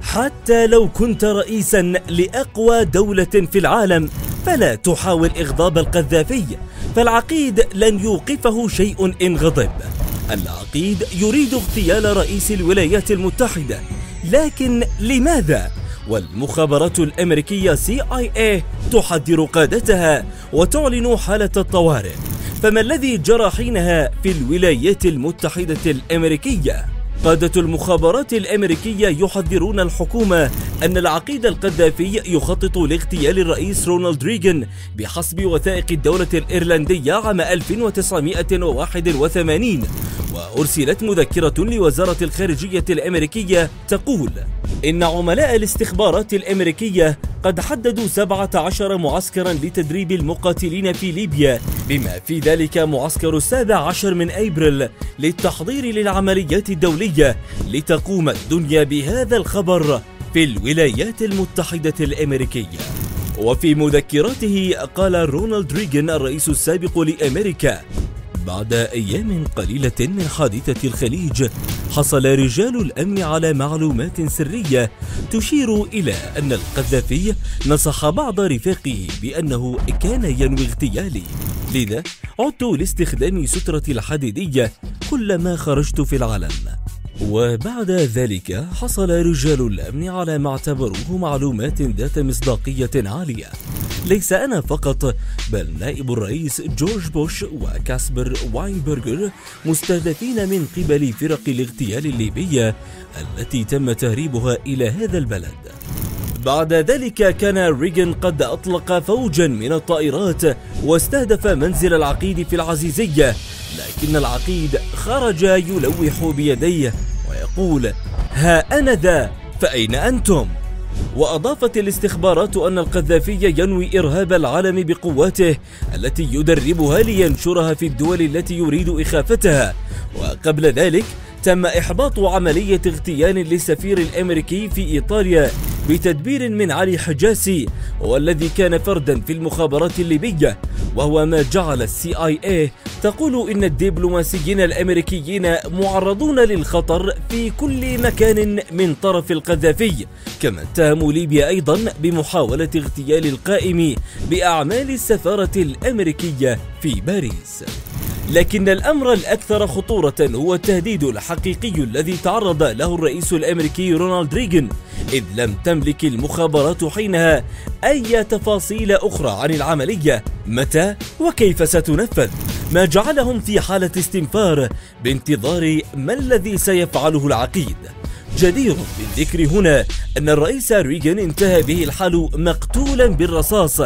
حتى لو كنت رئيسا لأقوى دولة في العالم فلا تحاول إغضاب القذافي، فالعقيد لن يوقفه شيء إن غضب. العقيد يريد اغتيال رئيس الولايات المتحدة، لكن لماذا؟ والمخابرات الأمريكية CIA تحذر قادتها وتعلن حالة الطوارئ. فما الذي جرى حينها في الولايات المتحدة الأمريكية؟ قادة المخابرات الأمريكية يحذرون الحكومة أن العقيد القذافي يخطط لاغتيال الرئيس رونالد ريغان بحسب وثائق الدولة الإيرلندية عام 1981. وأرسلت مذكرة لوزارة الخارجية الأمريكية تقول إن عملاء الاستخبارات الأمريكية قد حددوا 17 معسكرا لتدريب المقاتلين في ليبيا، بما في ذلك معسكر 17 من أبريل للتحضير للعمليات الدولية لتقوم الدنيا بهذا الخبر في الولايات المتحدة الأمريكية. وفي مذكراته قال رونالد ريغان الرئيس السابق لأمريكا: بعد أيام قليلة من حادثة الخليج حصل رجال الأمن على معلومات سرية تشير إلى أن القذافي نصح بعض رفاقه بأنه كان ينوي اغتيالي، لذا عدت لاستخدام سترة الحديدية كلما خرجت في العلن. وبعد ذلك حصل رجال الأمن على ما اعتبروه معلومات ذات مصداقية عالية. ليس أنا فقط، بل نائب الرئيس جورج بوش وكاسبر واينبرغر مستهدفين من قبل فرق الاغتيال الليبية التي تم تهريبها إلى هذا البلد. بعد ذلك كان ريغان قد أطلق فوجا من الطائرات واستهدف منزل العقيد في العزيزية، لكن العقيد خرج يلوح بيديه ويقول: ها أنا ذا، فأين أنتم؟ وأضافت الاستخبارات أن القذافي ينوي إرهاب العالم بقواته التي يدربها لينشرها في الدول التي يريد إخافتها. وقبل ذلك تم إحباط عملية اغتيال للسفير الأمريكي في إيطاليا بتدبير من علي حجازي، والذي كان فردا في المخابرات الليبية، وهو ما جعل CIA تقول إن الدبلوماسيين الأمريكيين معرضون للخطر في كل مكان من طرف القذافي. كما اتهموا ليبيا أيضا بمحاولة اغتيال القائم بأعمال السفارة الأمريكية في باريس. لكن الأمر الأكثر خطورة هو التهديد الحقيقي الذي تعرض له الرئيس الأمريكي رونالد ريغان، إذ لم تملك المخابرات حينها أي تفاصيل أخرى عن العملية متى وكيف ستنفذ، ما جعلهم في حالة استنفار بانتظار ما الذي سيفعله العقيد. جدير بالذكر هنا أن الرئيس ريغان انتهى به الحال مقتولا بالرصاص،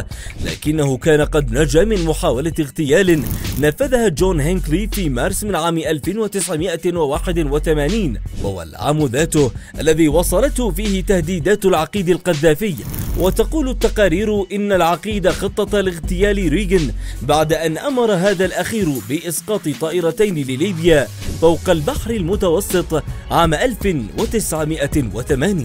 لكنه كان قد نجا من محاولة اغتيال نفذها جون هنكلي في مارس من عام 1981، وهو العام ذاته الذي وصلته فيه تهديدات العقيد القذافي. وتقول التقارير إن العقيد خطط لاغتيال ريغان بعد أن أمر هذا الأخير بإسقاط طائرتين لليبيا فوق البحر المتوسط عام 1980.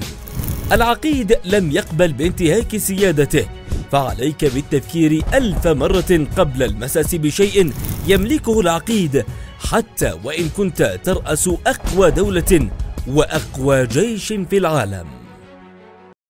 العقيد لم يقبل بانتهاك سيادته، فعليك بالتفكير 1000 مرة قبل المساس بشيء يملكه العقيد، حتى وإن كنت ترأس أقوى دولة وأقوى جيش في العالم.